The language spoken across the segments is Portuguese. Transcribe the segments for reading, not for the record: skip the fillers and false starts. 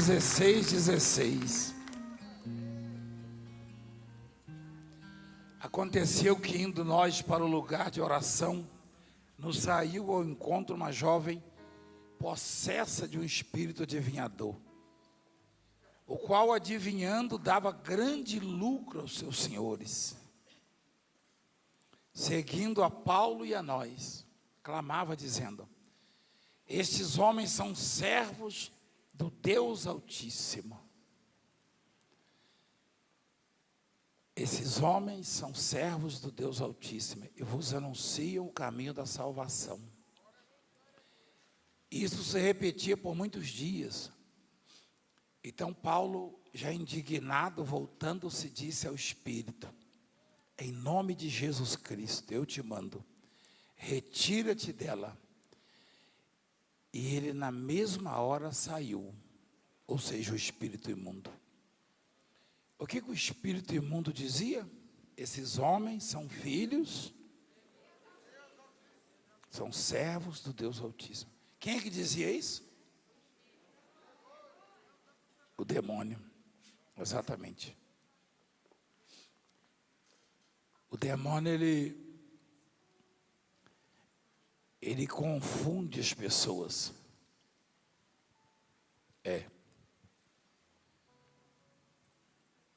16:16. Aconteceu que, indo nós para o lugar de oração, nos saiu ao encontro uma jovem possessa de um espírito adivinhador, o qual, adivinhando, dava grande lucro aos seus senhores. Seguindo a Paulo e a nós, clamava dizendo: estes homens são servos do Deus Altíssimo. Esses homens são servos do Deus Altíssimo e vos anunciam o caminho da salvação. Isso se repetia por muitos dias. Então Paulo, já indignado, voltando-se, disse ao Espírito: em nome de Jesus Cristo, eu te mando, retira-te dela. E ele na mesma hora saiu, ou seja, o espírito imundo. O que o espírito imundo dizia? Esses homens são filhos, são servos do Deus Altíssimo. Quem é que dizia isso? O demônio, exatamente. O demônio, ele confunde as pessoas.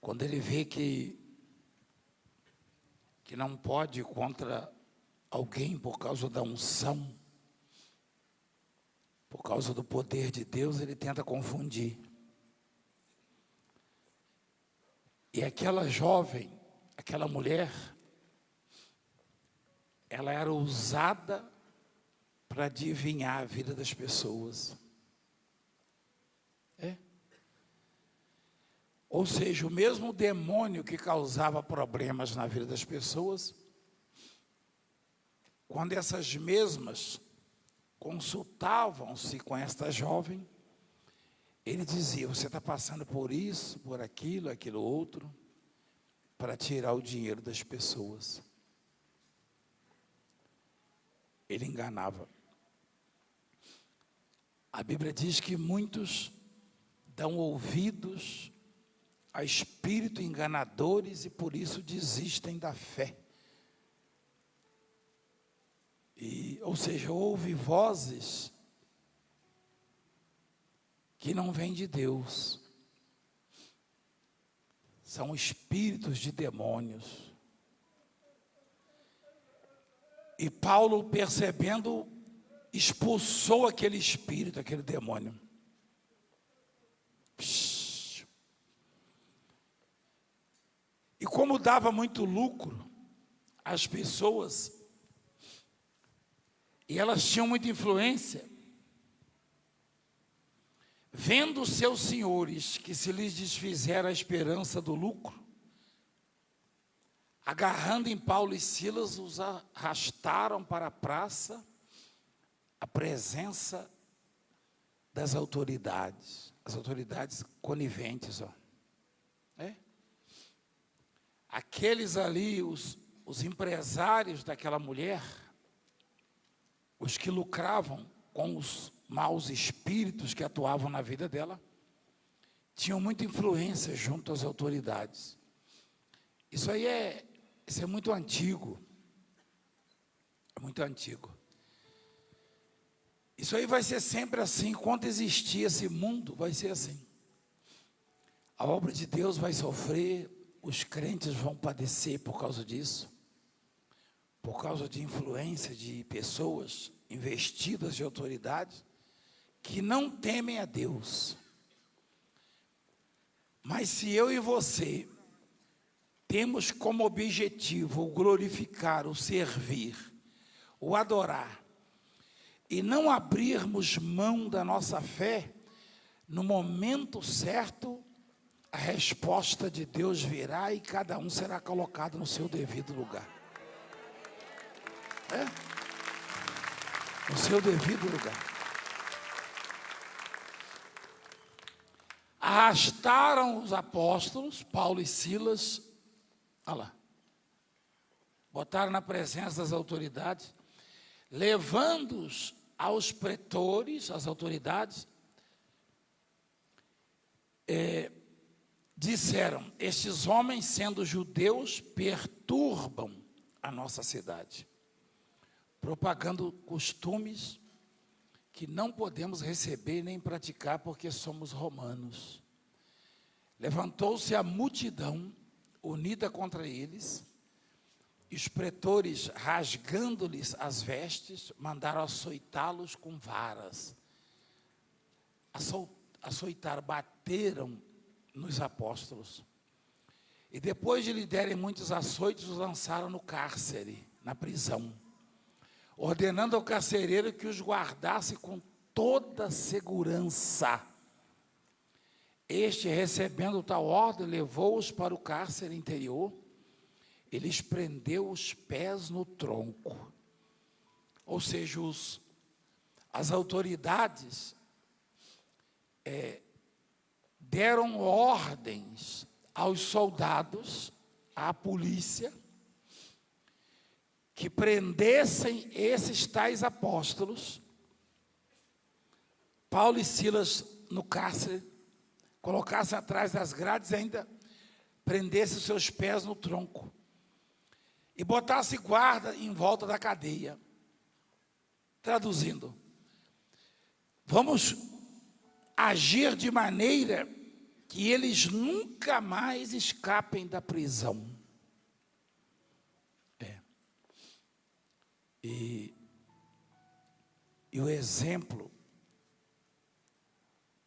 Quando ele vê que não pode ir contra alguém por causa da unção, por causa do poder de Deus, ele tenta confundir. E aquela jovem, aquela mulher, ela era usada para adivinhar a vida das pessoas. Ou seja, o mesmo demônio que causava problemas na vida das pessoas, quando essas mesmas consultavam-se com esta jovem, ele dizia: você está passando por isso, por aquilo, aquilo outro, para tirar o dinheiro das pessoas. Ele enganava. A Bíblia diz que muitos dão ouvidos a espíritos enganadores e por isso desistem da fé. Ou seja, ouve vozes que não vêm de Deus. São espíritos de demônios. E Paulo, percebendo, expulsou aquele espírito, aquele demônio. E como dava muito lucro às pessoas, e elas tinham muita influência, vendo seus senhores que se lhes desfizera a esperança do lucro, agarrando em Paulo e Silas, os arrastaram para a praça, a presença das autoridades, as autoridades coniventes, Aqueles ali, os empresários daquela mulher, os que lucravam com os maus espíritos que atuavam na vida dela, tinham muita influência junto às autoridades. Isso é muito antigo. É muito antigo. Isso aí vai ser sempre assim. Enquanto existir esse mundo, vai ser assim. A obra de Deus vai sofrer, os crentes vão padecer por causa disso, por causa de influência de pessoas investidas de autoridades que não temem a Deus. Mas se eu e você temos como objetivo o glorificar, o servir, o adorar, e não abrirmos mão da nossa fé, no momento certo, a resposta de Deus virá e cada um será colocado no seu devido lugar. No seu devido lugar. Arrastaram os apóstolos, Paulo e Silas, olha lá, botaram na presença das autoridades, levando-os aos pretores, às autoridades, disseram: estes homens, sendo judeus, perturbam a nossa cidade, propagando costumes que não podemos receber nem praticar porque somos romanos. Levantou-se a multidão unida contra eles, e os pretores, rasgando-lhes as vestes, mandaram açoitá-los com varas. Açoitaram, bateram nos apóstolos. E depois de lhe derem muitos açoites, os lançaram no cárcere, na prisão, ordenando ao carcereiro que os guardasse com toda segurança. Este, recebendo tal ordem, levou-os para o cárcere interior. Eles prendeu os pés no tronco. Ou seja, as autoridades deram ordens aos soldados, à polícia, que prendessem esses tais apóstolos, Paulo e Silas no cárcere, colocassem atrás das grades e ainda prendessem os seus pés no tronco, e botasse guarda em volta da cadeia. Traduzindo, vamos agir de maneira que eles nunca mais escapem da prisão. E o exemplo,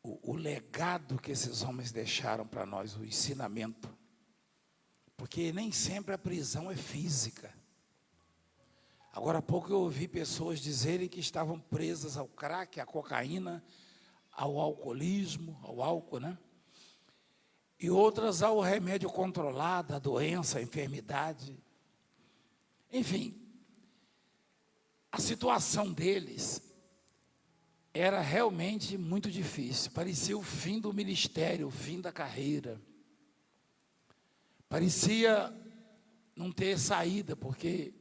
o legado que esses homens deixaram para nós, o ensinamento, porque nem sempre a prisão é física. Agora há pouco eu ouvi pessoas dizerem que estavam presas ao crack, à cocaína, ao alcoolismo, ao álcool, né? E outras ao remédio controlado, à doença, à enfermidade. Enfim, a situação deles era realmente muito difícil. Parecia o fim do ministério, o fim da carreira. Parecia não ter saída, porque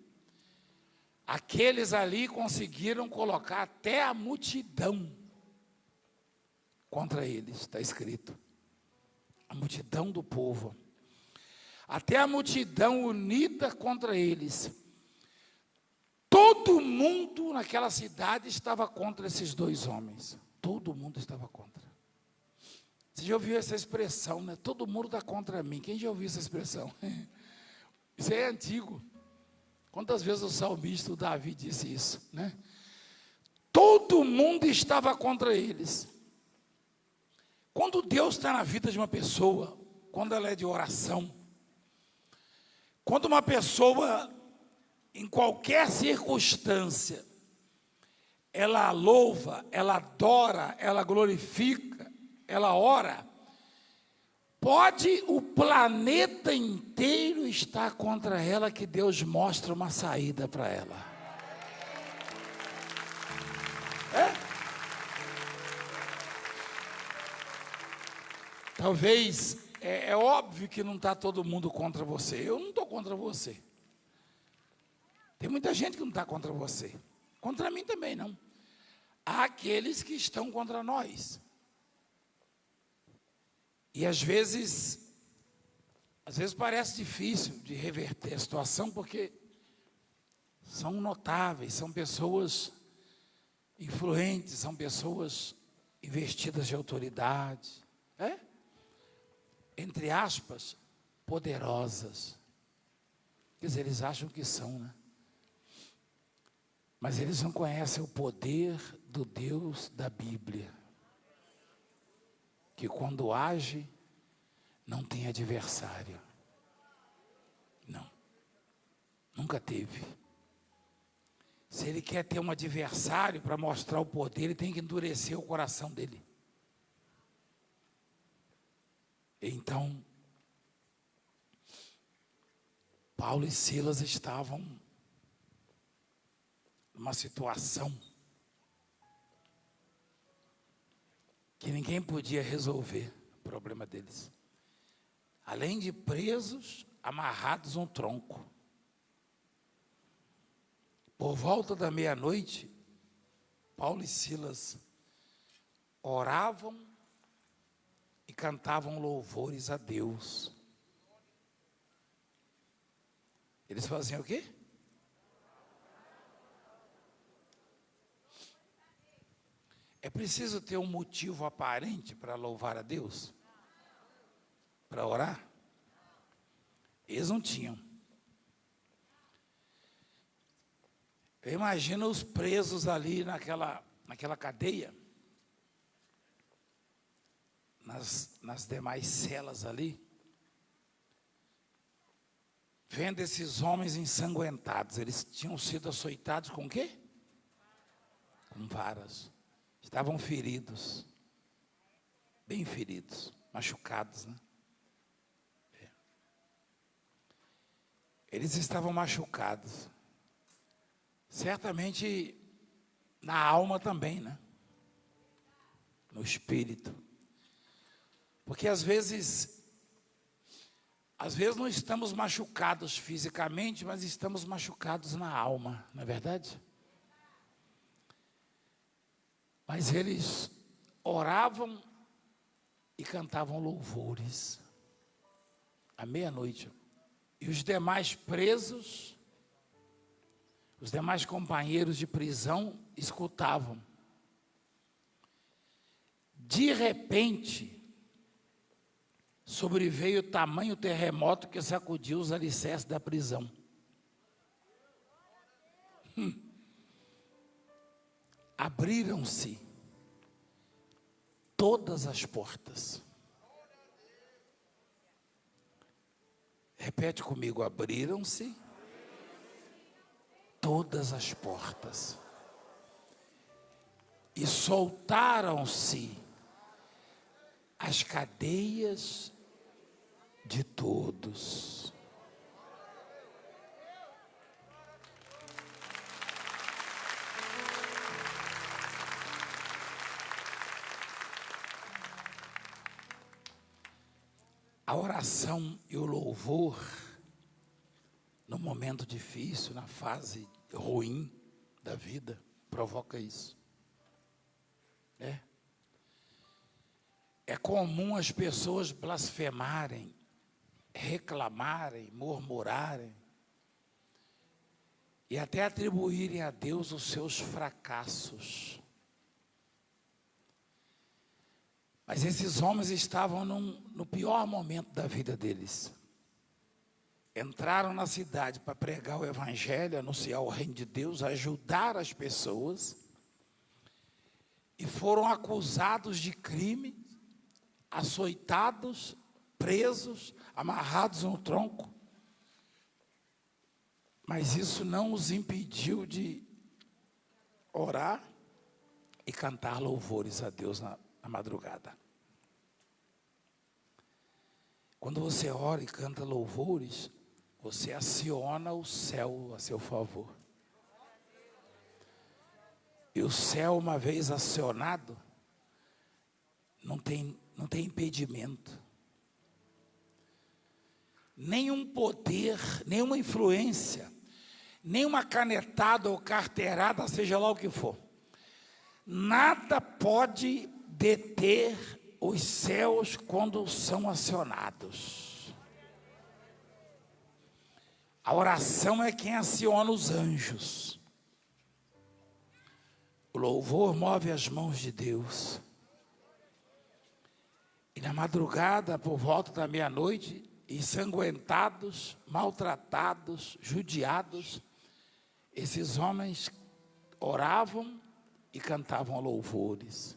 aqueles ali conseguiram colocar até a multidão contra eles, está escrito. A multidão do povo. Até a multidão unida contra eles. Todo mundo naquela cidade estava contra esses dois homens. Todo mundo estava contra. Você já ouviu essa expressão, né? Todo mundo está contra mim. Quem já ouviu essa expressão? Isso é antigo. Quantas vezes o salmista, o Davi, disse isso, né? Todo mundo estava contra eles. Quando Deus está na vida de uma pessoa, quando ela é de oração, quando uma pessoa, em qualquer circunstância, ela louva, ela adora, ela glorifica, ela ora, pode o planeta inteiro estar contra ela, que Deus mostra uma saída para ela. Talvez, é óbvio que não está todo mundo contra você. Eu não estou contra você. Tem muita gente que não está contra você. Contra mim também não. Há aqueles que estão contra nós. E às vezes parece difícil de reverter a situação, porque são notáveis, são pessoas influentes, são pessoas investidas de autoridade, entre aspas, poderosas. Quer dizer, eles acham que são, né? Mas eles não conhecem o poder do Deus da Bíblia, que quando age, não tem adversário. Não, nunca teve. Se ele quer ter um adversário para mostrar o poder, ele tem que endurecer o coração dele. Então, Paulo e Silas estavam numa situação que ninguém podia resolver o problema deles. Além de presos, amarrados a um tronco. Por volta da meia-noite, Paulo e Silas oravam e cantavam louvores a Deus. Eles faziam o quê? É preciso ter um motivo aparente para louvar a Deus? Para orar? Eles não tinham. Eu imagino os presos ali naquela cadeia, nas demais celas ali, vendo esses homens ensanguentados. Eles tinham sido açoitados com o quê? Com varas. Estavam feridos, bem feridos, machucados, né? Eles estavam machucados, certamente na alma também, né? No espírito, porque às vezes não estamos machucados fisicamente, mas estamos machucados na alma, não é verdade? Mas eles oravam e cantavam louvores à meia-noite. E os demais presos, os demais companheiros de prisão escutavam. De repente, sobreveio tamanho terremoto que sacudiu os alicerces da prisão. Abriram-se todas as portas. Repete comigo: abriram-se todas as portas e soltaram-se as cadeias de todos. A oração e o louvor, no momento difícil, na fase ruim da vida, provoca isso. É comum as pessoas blasfemarem, reclamarem, murmurarem e até atribuírem a Deus os seus fracassos. Mas esses homens estavam no pior momento da vida deles. Entraram na cidade para pregar o evangelho, anunciar o reino de Deus, ajudar as pessoas, e foram acusados de crime, açoitados, presos, amarrados no tronco. Mas isso não os impediu de orar e cantar louvores a Deus na madrugada. Quando você ora e canta louvores, você aciona o céu a seu favor. E o céu, uma vez acionado, não tem impedimento. Nenhum poder, nenhuma influência, nenhuma canetada ou carteirada, seja lá o que for. Nada pode deter os céus quando são acionados. A oração é quem aciona os anjos. O louvor move as mãos de Deus. E na madrugada, por volta da meia-noite, ensanguentados, maltratados, judiados, esses homens oravam e cantavam louvores.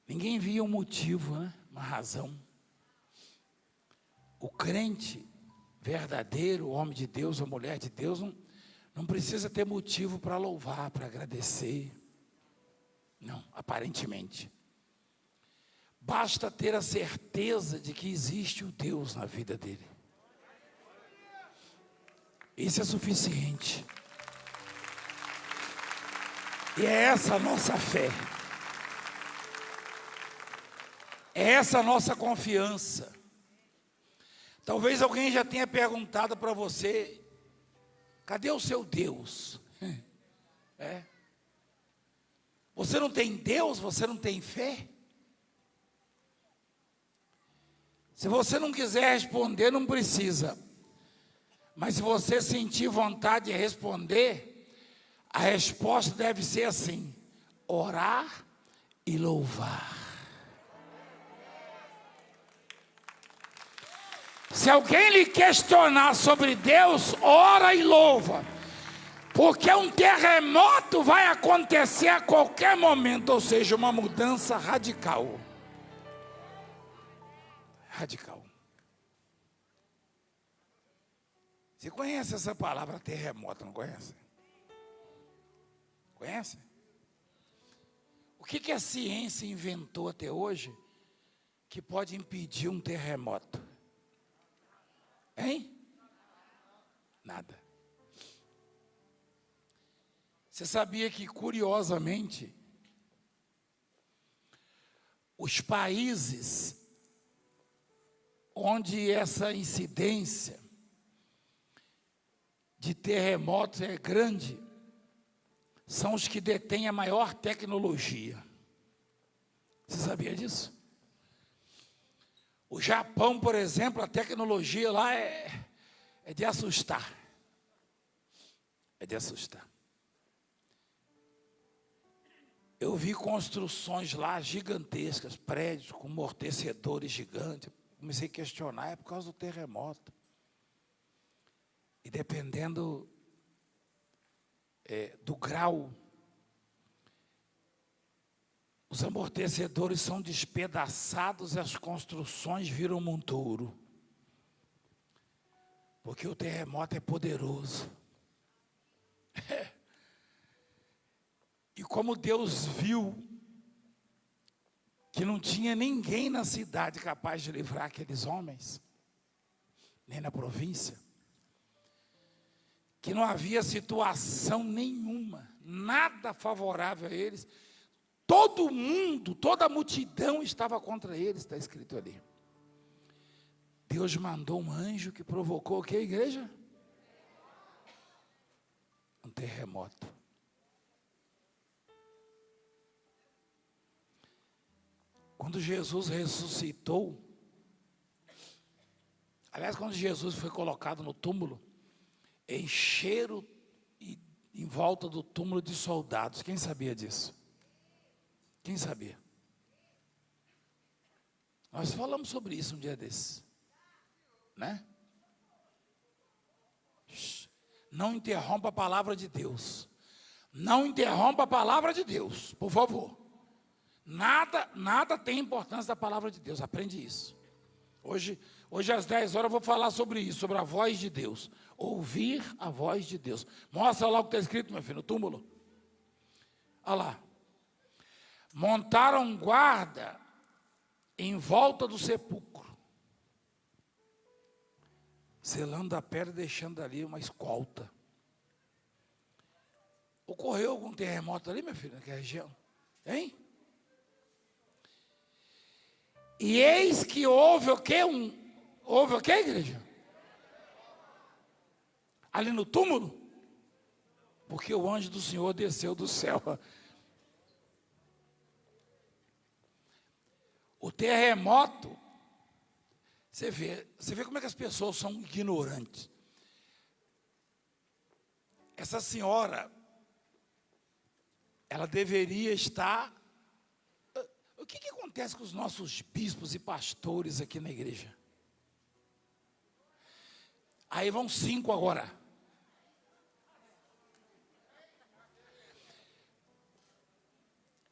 Ninguém via um motivo, né? Uma razão. O crente verdadeiro, o homem de Deus, a mulher de Deus, não precisa ter motivo para louvar, para agradecer. Não, aparentemente. Basta ter a certeza de que existe o Deus na vida dele. Isso é suficiente. E é essa a nossa fé. É essa a nossa confiança. Talvez alguém já tenha perguntado para você: cadê o seu Deus? Você não tem Deus, você não tem fé? Se você não quiser responder, não precisa. Mas se você sentir vontade de responder, a resposta deve ser assim: orar e louvar. Se alguém lhe questionar sobre Deus, ora e louva. Porque um terremoto vai acontecer a qualquer momento, ou seja, uma mudança radical. Radical. Você conhece essa palavra terremoto, não conhece? Conhece? O que a ciência inventou até hoje que pode impedir um terremoto? Hein? Nada. Você sabia que, curiosamente, os países onde essa incidência de terremotos é grande, são os que detêm a maior tecnologia. Você sabia disso? O Japão, por exemplo, a tecnologia lá é de assustar. É de assustar. Eu vi construções lá gigantescas, prédios com amortecedores gigantes. Comecei a questionar, é por causa do terremoto. E dependendo do grau, os amortecedores são despedaçados e as construções viram monturo. Porque o terremoto é poderoso. E como Deus viu que não tinha ninguém na cidade capaz de livrar aqueles homens, nem na província, que não havia situação nenhuma, nada favorável a eles, todo mundo, toda a multidão estava contra eles, está escrito ali. Deus mandou um anjo que provocou o que, igreja? Um terremoto. Quando Jesus ressuscitou, aliás, quando Jesus foi colocado no túmulo, encheram em volta do túmulo de soldados. Quem sabia disso? Quem sabia? Nós falamos sobre isso um dia desses, né? Não interrompa a palavra de Deus. Não interrompa a palavra de Deus, por favor. Nada tem importância da palavra de Deus, aprende isso. Hoje às 10 horas eu vou falar sobre isso, sobre a voz de Deus. Ouvir a voz de Deus. Mostra lá o que está escrito, meu filho, no túmulo. Olha lá. Montaram guarda em volta do sepulcro, selando a pedra e deixando ali uma escolta. Ocorreu algum terremoto ali, meu filho, naquela região? Hein? E eis que houve o quê? Houve o quê, igreja? Ali no túmulo? Porque o anjo do Senhor desceu do céu. O terremoto, você vê como é que as pessoas são ignorantes. Essa senhora, ela deveria estar... O que acontece com os nossos bispos e pastores aqui na igreja? Aí vão 5 agora.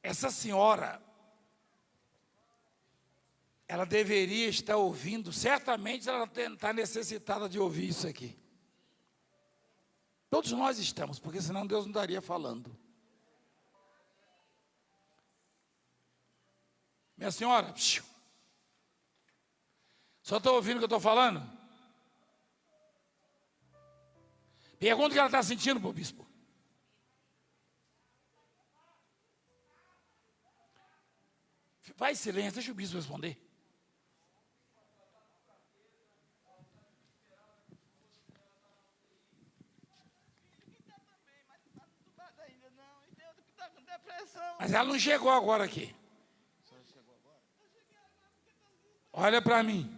Essa senhora, ela deveria estar ouvindo, certamente ela está necessitada de ouvir isso aqui. Todos nós estamos, porque senão Deus não estaria falando. Minha senhora, só está ouvindo o que eu estou falando? Pergunta o que ela está sentindo, meu bispo. Vai em silêncio, deixa o bispo responder. Ainda não, entendo que está com depressão. Mas ela não chegou agora aqui. Olha para mim.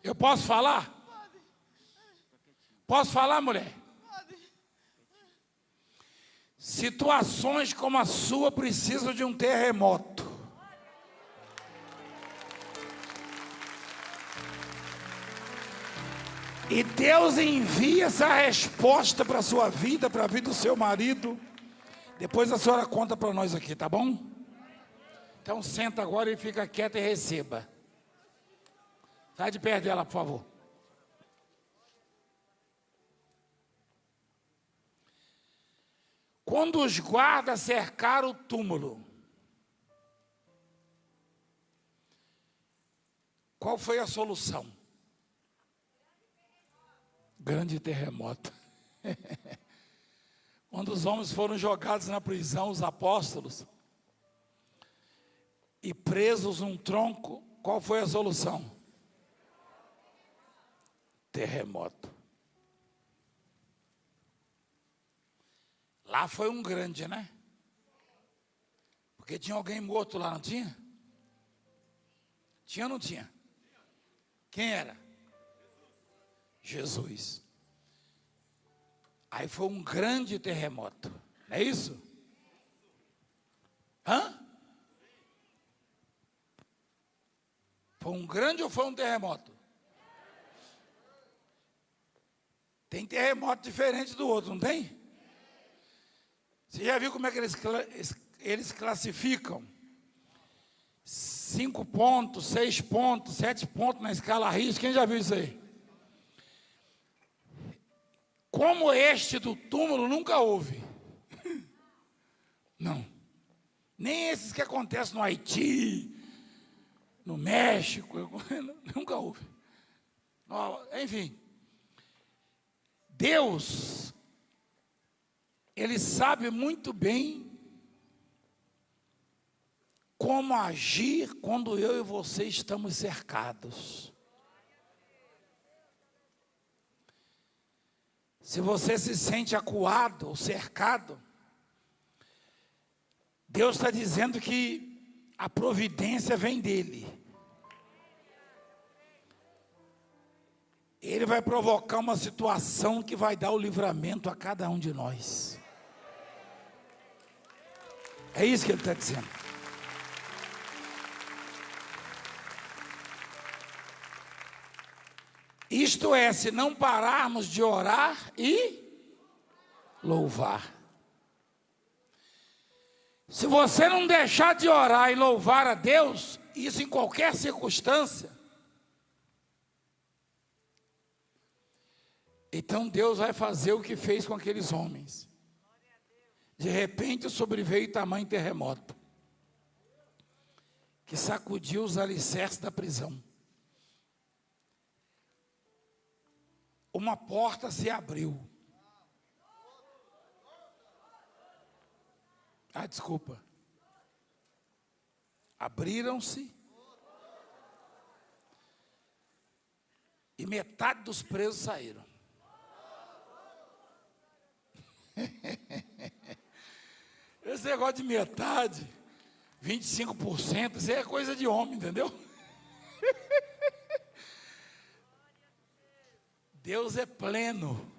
Eu posso falar? Posso falar, mulher? Situações como a sua precisam de um terremoto. E Deus envia essa resposta para a sua vida, para a vida do seu marido. Depois a senhora conta para nós aqui, tá bom? Então senta agora e fica quieta e receba. Sai de perto dela, por favor. Quando os guardas cercaram o túmulo, qual foi a solução? Grande terremoto. Quando os homens foram jogados na prisão, os apóstolos, e presos num tronco, qual foi a solução? Terremoto. Lá foi um grande, né? Porque tinha alguém morto lá, não tinha? Tinha ou não tinha? Quem era? Jesus. Aí foi um grande terremoto, não é isso? Hã? Foi um grande ou foi um terremoto? Tem terremoto diferente do outro, não tem? Você já viu como é que eles classificam? 5 pontos, 6 pontos, 7 pontos na escala Richter. Quem já viu isso aí? Como este do túmulo nunca houve. Não. Nem esses que acontecem no Haiti, no México, nunca houve. Enfim. Deus, Ele sabe muito bem como agir quando eu e você estamos cercados. Se você se sente acuado ou cercado, Deus está dizendo que a providência vem dEle. Ele vai provocar uma situação que vai dar o livramento a cada um de nós. É isso que Ele está dizendo. Isto é, se não pararmos de orar e louvar. Se você não deixar de orar e louvar a Deus, isso em qualquer circunstância, então Deus vai fazer o que fez com aqueles homens. De repente sobreveio tamanho terremoto, que sacudiu os alicerces da prisão. Uma porta se abriu. Desculpa. Abriram-se. E metade dos presos saíram. Esse negócio de metade, 25%, isso é coisa de homem, entendeu? Deus é pleno.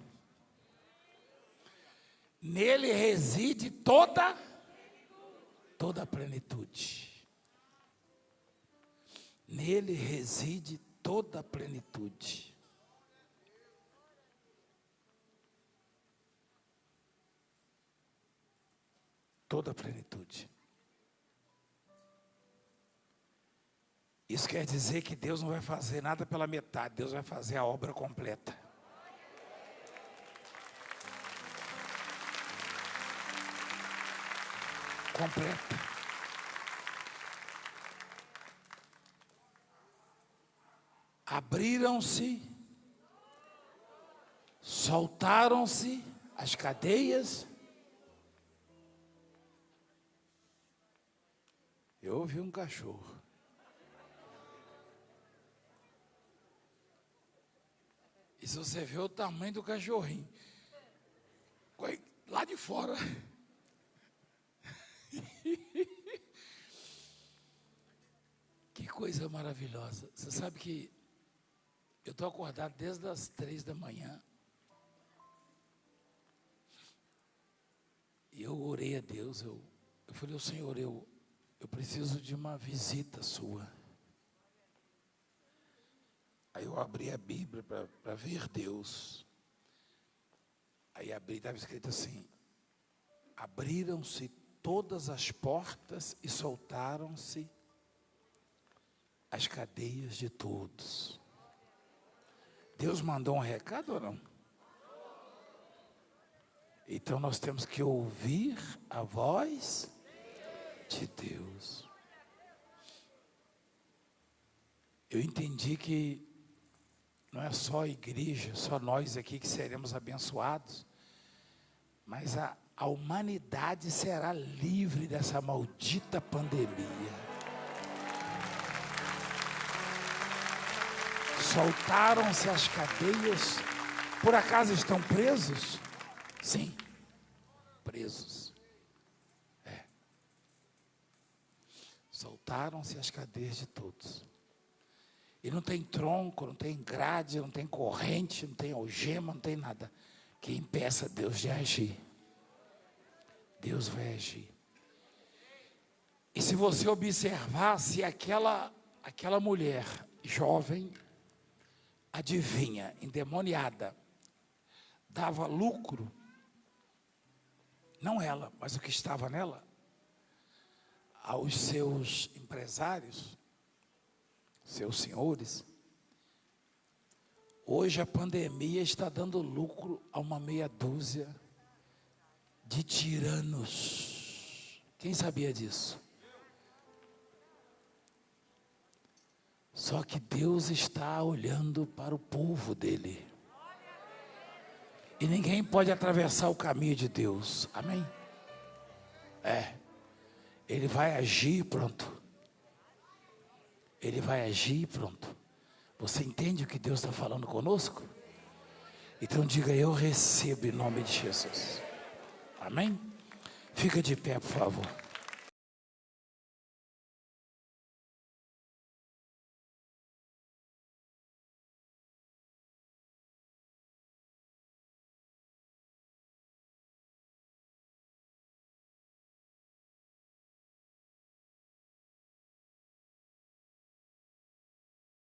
Nele reside toda a plenitude. Nele reside toda a plenitude. Toda a plenitude. Isso quer dizer que Deus não vai fazer nada pela metade, Deus vai fazer a obra completa. Completa. Abriram-se, soltaram-se as cadeias. Eu ouvi um cachorro. E se você vê o tamanho do cachorrinho, lá de fora. Que coisa maravilhosa. Você sabe que eu estou acordado desde as 3 da manhã. E eu orei a Deus. Eu falei, Senhor, eu preciso de uma visita sua. Aí eu abri a Bíblia para ver Deus. Aí abri, estava escrito assim: abriram-se todas as portas e soltaram-se as cadeias de todos. Deus mandou um recado ou não? Então nós temos que ouvir a voz de Deus. Eu entendi que não é só a igreja, só nós aqui que seremos abençoados, mas a humanidade será livre dessa maldita pandemia. Soltaram-se as cadeias. Por acaso estão presos? Sim, presos. Soltaram-se as cadeias de todos. E não tem tronco, não tem grade, não tem corrente, não tem algema, não tem nada que impeça Deus de agir. Deus vai agir. E se você observar, se aquela mulher jovem, adivinha, endemoniada, dava lucro, não ela, mas o que estava nela, aos seus empresários, seus senhores, hoje a pandemia está dando lucro a uma meia dúzia de tiranos. Quem sabia disso? Só que Deus está olhando para o povo dele. E ninguém pode atravessar o caminho de Deus. Amém? Ele vai agir, pronto. Ele vai agir, pronto. Você entende o que Deus está falando conosco? Então diga, eu recebo em nome de Jesus. Amém? Fica de pé, por favor.